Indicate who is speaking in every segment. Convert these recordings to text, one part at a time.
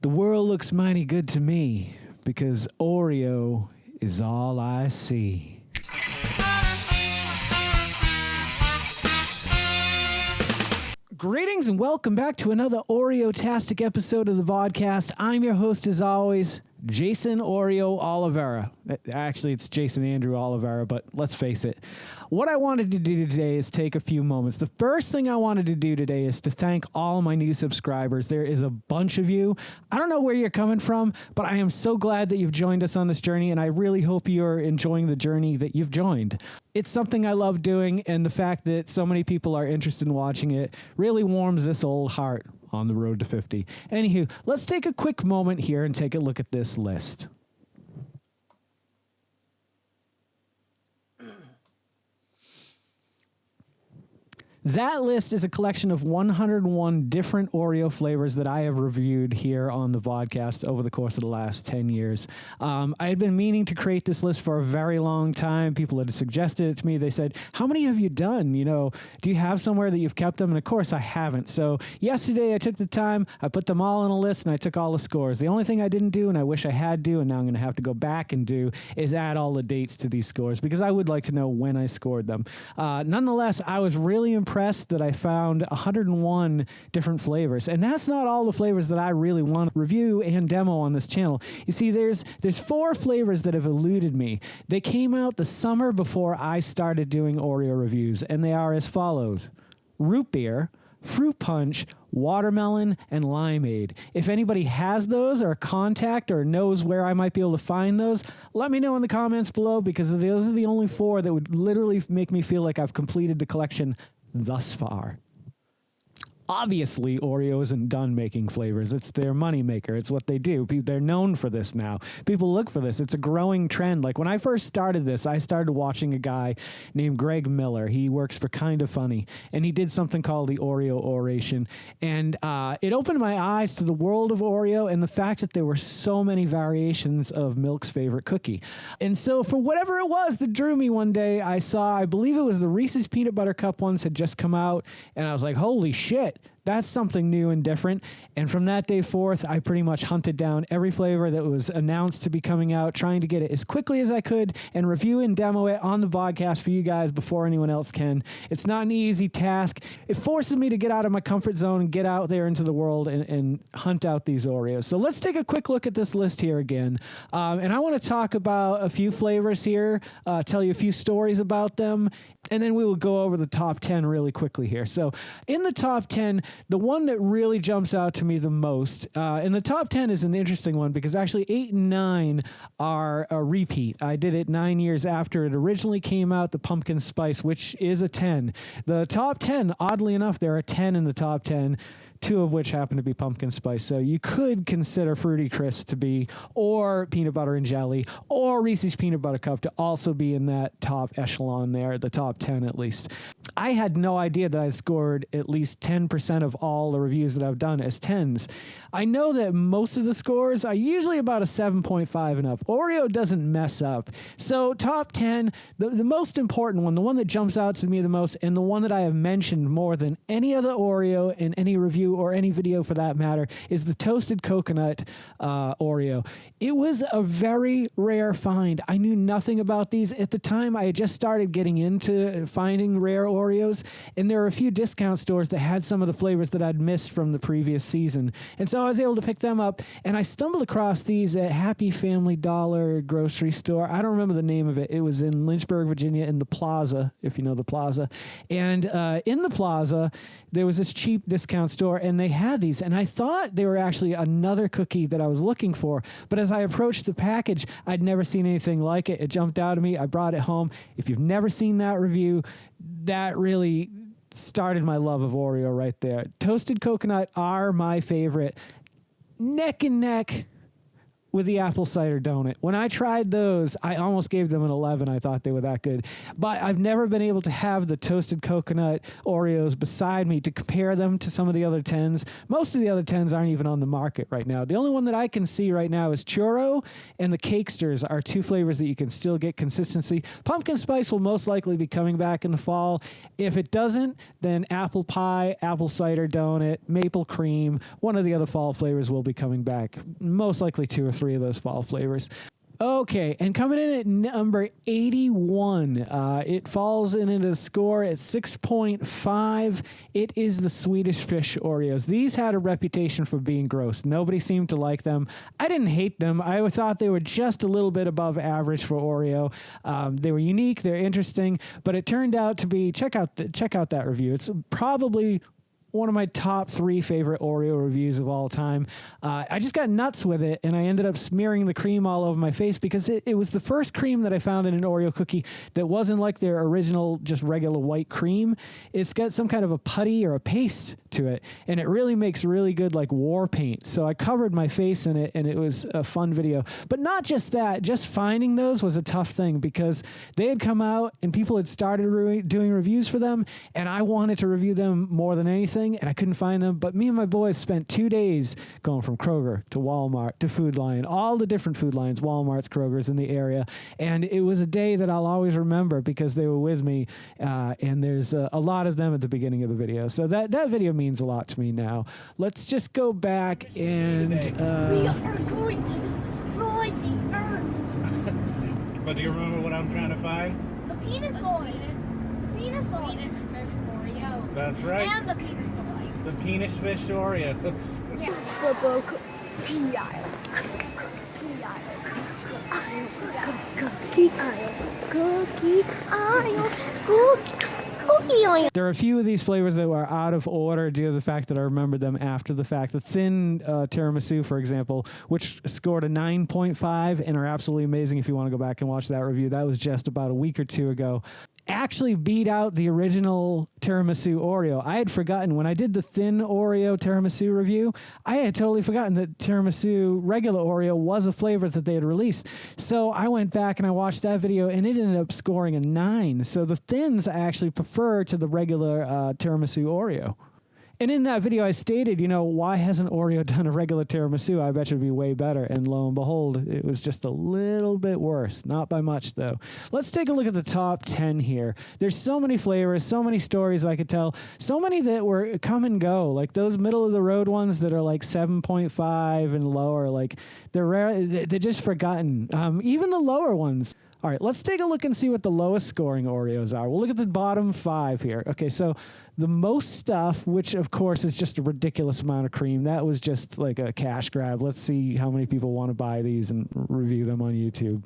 Speaker 1: The world looks mighty good to me because Oreo is all I see. Greetings and welcome back to another Oreo-tastic episode of the Vodkast. I'm your host as always, Geycen Oreo Oliveira. Actually, it's Jason Andrew Oliveira, but let's face it. What I wanted to do today is take a few moments. The first thing I wanted to do today is to thank all my new subscribers. There is a bunch of you. I don't know where you're coming from, but I am so glad that you've joined us on this journey, and I really hope you're enjoying the journey that you've joined. It's something I love doing, and the fact that so many people are interested in watching it really warms this old heart on the road to 50. Anywho, let's take a quick moment here and take a look at this list. That list is a collection of 101 different Oreo flavors that I have reviewed here on the Vodkast over the course of the last 10 years. I had been meaning to create this list for a very long time. People had suggested it to me. They said, how many have you done? You know, do you have somewhere that you've kept them? And of course, I haven't. So yesterday I took the time, I put them all on a list, and I took all the scores. The only thing I didn't do, and I wish I had to, and now I'm going to have to go back and do, is add all the dates to these scores because I would like to know when I scored them. Nonetheless, I was really impressed that I found 101 different flavors, and that's not all the flavors that I really want to review and demo on this channel. You see, there's 4 flavors that have eluded me. They came out the summer before I started doing Oreo reviews, and they are as follows: root beer, fruit punch, watermelon, and limeade. If anybody has those or a contact or knows where I might be able to find those, let me know in the comments below, because those are the only 4 that would literally make me feel like I've completed the collection thus far. Obviously, Oreo isn't done making flavors. It's their moneymaker. It's what they do. They're known for this now. People look for this. It's a growing trend. Like when I first started this, I started watching a guy named Greg Miller. He works for Kinda Funny, and he did something called the Oreo Oration. And it opened my eyes to the world of Oreo and the fact that there were so many variations of Milk's favorite cookie. And so for whatever it was that drew me one day, I believe it was the Reese's Peanut Butter Cup ones had just come out, and I was like, holy shit. That's something new and different. And from that day forth, I pretty much hunted down every flavor that was announced to be coming out, trying to get it as quickly as I could and review and demo it on the podcast for you guys before anyone else can. It's not an easy task. It forces me to get out of my comfort zone and get out there into the world and hunt out these Oreos. So let's take a quick look at this list here again. And I want to talk about a few flavors here, tell you a few stories about them, and then we will go over the top 10 really quickly here. So in the top 10, the one that really jumps out to me the most, and the top 10 is an interesting one because actually 8 and 9 are a repeat. I did it 9 years after it originally came out, the pumpkin spice, which is a 10. The top 10, oddly enough, there are 10 in the top 10. 2 of which happen to be pumpkin spice. So you could consider Fruity Crisp to be, or peanut butter and jelly, or Reese's Peanut Butter Cup to also be in that top echelon there, the top 10 at least. I had no idea that I scored at least 10% of all the reviews that I've done as 10s. I know that most of the scores are usually about a 7.5 and up. Oreo doesn't mess up. So top 10, the most important one, the one that jumps out to me the most, and the one that I have mentioned more than any other Oreo in any review or any video for that matter, is the toasted coconut Oreo. It was a very rare find. I knew nothing about these. At the time, I had just started getting into finding rare Oreos, and there were a few discount stores that had some of the flavors that I'd missed from the previous season. And so I was able to pick them up, and I stumbled across these at Happy Family Dollar grocery store. I don't remember the name of it. It was in Lynchburg, Virginia, in the Plaza, if you know the Plaza. And in the Plaza, there was this cheap discount store, and they had these, and I thought they were actually another cookie that I was looking for, but as I approached the package, I'd never seen anything like it. It jumped out at me. I brought it home. If you've never seen that review, that really started my love of Oreo right there. Toasted coconut are my favorite. Neck and neck with the apple cider donut. When I tried those, I almost gave them an 11. I thought they were that good. But I've never been able to have the toasted coconut Oreos beside me to compare them to some of the other 10s. Most of the other 10s aren't even on the market right now. The only one that I can see right now is churro, and the Cakesters are two flavors that you can still get consistency. Pumpkin spice will most likely be coming back in the fall. If it doesn't, then apple pie, apple cider donut, maple cream, one of the other fall flavors will be coming back. Most likely 2 or 3 of those fall flavors. Okay, and coming in at number 81, it falls in at a score at 6.5. It is the Swedish Fish Oreos. These had a reputation for being gross. Nobody seemed to like them. I didn't hate them. I thought they were just a little bit above average for Oreo. They were unique. They're interesting, but it turned out to be, check out that review. It's probably one of my top 3 favorite Oreo reviews of all time. I just got nuts with it, and I ended up smearing the cream all over my face because it was the first cream that I found in an Oreo cookie that wasn't like their original just regular white cream. It's got some kind of a putty or a paste to it, and it really makes really good like war paint. So I covered my face in it, and it was a fun video. But not just that, just finding those was a tough thing because they had come out and people had started doing reviews for them, and I wanted to review them more than anything, and I couldn't find them. But me and my boys spent 2 days going from Kroger to Walmart to Food Lion, all the different Food Lions, Walmarts, Krogers in the area. And it was a day that I'll always remember because they were with me. And there's a lot of them at the beginning of the video. So that video means a lot to me now. Let's just go back and...
Speaker 2: we are going to destroy the earth.
Speaker 3: But do you remember what I'm trying to find?
Speaker 2: The penis oil. The penis oil. Fish Oreo.
Speaker 3: That's right.
Speaker 2: And the penis oil.
Speaker 3: The penis fish Oreos.
Speaker 2: Yeah. Cookie oil.
Speaker 1: There are a few of these flavors that were out of order due to the fact that I remembered them after the fact. The thin tiramisu, for example, which scored a 9.5 and are absolutely amazing if you want to go back and watch that review. That was just about a week or 2 ago. Actually beat out the original tiramisu Oreo. I had forgotten when I did the thin Oreo tiramisu review, I had totally forgotten that tiramisu regular Oreo was a flavor that they had released. So I went back and I watched that video and it ended up scoring a 9. So the thins I actually prefer to the regular tiramisu Oreo. And in that video, I stated, why hasn't Oreo done a regular tiramisu? I bet you it'd be way better. And lo and behold, it was just a little bit worse. Not by much, though. Let's take a look at the top 10 here. There's so many flavors, so many stories I could tell, so many that were come and go. Like those middle-of-the-road ones that are like 7.5 and lower, like they're rare. They're just forgotten. Even the lower ones. All right, let's take a look and see what the lowest scoring Oreos are. We'll look at the bottom 5 here. Okay, so the most stuff, which of course is just a ridiculous amount of cream, that was just like a cash grab. Let's see how many people want to buy these and review them on YouTube.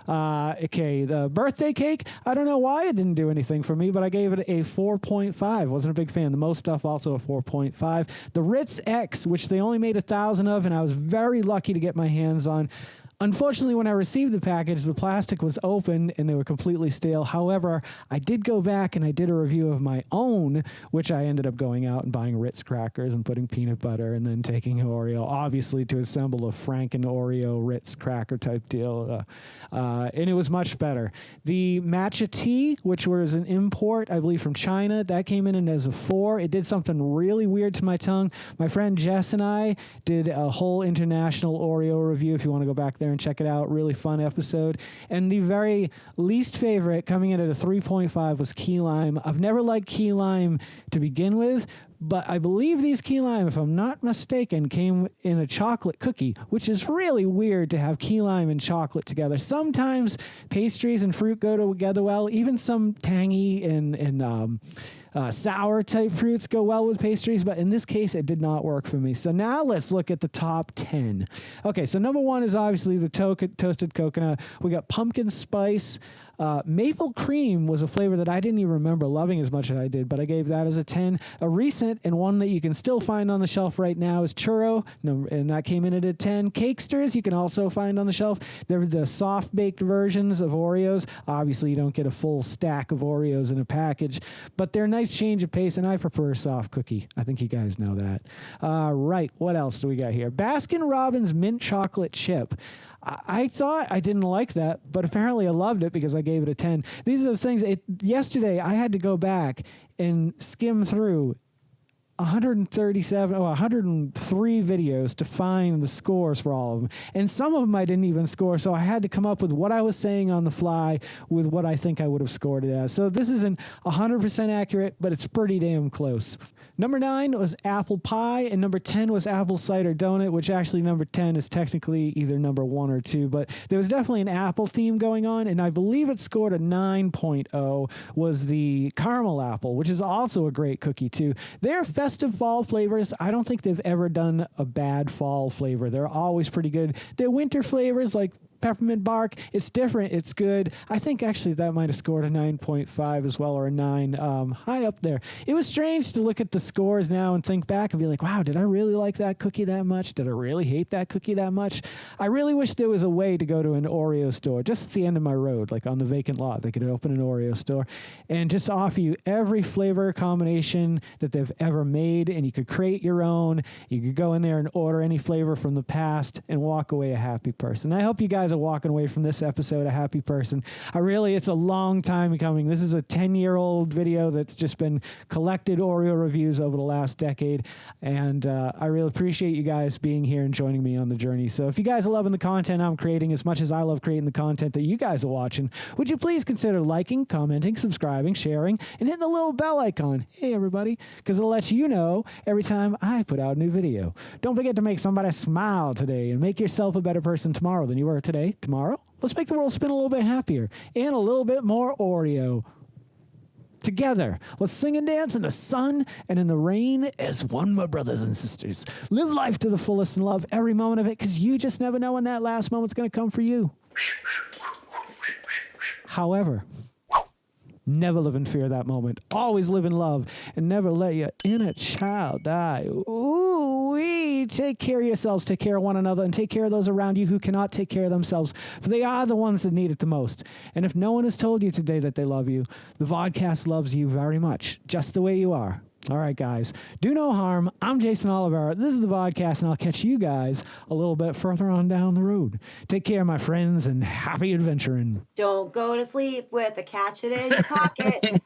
Speaker 1: Okay, the birthday cake, I don't know why it didn't do anything for me, but I gave it a 4.5. Wasn't a big fan. The most stuff, also a 4.5. The Ritz X, which they only made 1,000 of, and I was very lucky to get my hands on. Unfortunately, when I received the package, the plastic was open and they were completely stale. However, I did go back and I did a review of my own, which I ended up going out and buying Ritz crackers and putting peanut butter and then taking Oreo, obviously to assemble a Franken Oreo Ritz cracker type deal. And it was much better. The matcha tea, which was an import, I believe, from China, that came in as a 4. It did something really weird to my tongue. My friend Jess and I did a whole international Oreo review if you want to go back there and check it out. Really fun episode. And the very least favorite, coming in at a 3.5, was key lime. I've never liked key lime to begin with, but I believe these key lime, if I'm not mistaken, came in a chocolate cookie, which is really weird to have key lime and chocolate together. Sometimes pastries and fruit go together well. Even some tangy and sour type fruits go well with pastries, but in this case, it did not work for me. So now let's look at the top 10. Okay, so number 1 is obviously the toasted coconut. We got pumpkin spice. Maple cream was a flavor that I didn't even remember loving as much as I did, but I gave that as a 10. A recent and one that you can still find on the shelf right now is churro, and that came in at a 10. Cakesters you can also find on the shelf. They're the soft-baked versions of Oreos. Obviously, you don't get a full stack of Oreos in a package, but they're nice nice change of pace, and I prefer a soft cookie. I think you guys know that. Right, what else do we got here? Baskin-Robbins mint chocolate chip. I thought I didn't like that, but apparently I loved it because I gave it a 10. These are the things. Yesterday, I had to go back and skim through 103 videos to find the scores for all of them. And some of them I didn't even score, so I had to come up with what I was saying on the fly with what I think I would have scored it as. So this isn't 100% accurate, but it's pretty damn close. Number 9 was apple pie, and number 10 was apple cider donut, which actually number 10 is technically either number 1 or 2, but there was definitely an apple theme going on, and I believe it scored a 9.0, was the caramel apple, which is also a great cookie too. They're festive fall flavors. I don't think they've ever done a bad fall flavor. They're always pretty good. Their winter flavors, like peppermint bark, it's different, it's good. I think actually that might have scored a 9.5 as well, or a 9, high up there. It was strange to look at the scores now and think back and be like, wow, did I really like that cookie that much? Did I really hate that cookie that much? I really wish there was a way to go to an Oreo store just at the end of my road, like on the vacant lot. They could open an Oreo store and just offer you every flavor combination that they've ever made, and you could create your own. You could go in there and order any flavor from the past and walk away a happy person. I hope you guys are walking away from this episode a happy person. It's a long time coming. This is a 10-year-old video that's just been collected Oreo reviews over the last decade, and I really appreciate you guys being here and joining me on the journey. So if you guys are loving the content I'm creating as much as I love creating the content that you guys are watching, would you please consider liking, commenting, subscribing, sharing, and hitting the little bell icon? Hey, everybody, because it'll let you know every time I put out a new video. Don't forget to make somebody smile today and make yourself a better person tomorrow than you were today. Tomorrow, let's make the world spin a little bit happier and a little bit more Oreo. Together, let's sing and dance in the sun and in the rain as one, my brothers and sisters. Live life to the fullest and love every moment of it, because you just never know when that last moment's going to come for you. However, never live in fear of that moment. Always live in love, and never let your inner child die. Ooh-wee. Take care of yourselves, take care of one another, and take care of those around you who cannot take care of themselves, for they are the ones that need it the most. And if no one has told you today that they love you, the Vodkast loves you very much, just the way you are. All right, guys, do no harm. I'm Geycen Oliveira. This is the Vodkast, and I'll catch you guys a little bit further on down the road. Take care, my friends, and happy adventuring.
Speaker 4: Don't go to sleep with a catch it in your pocket.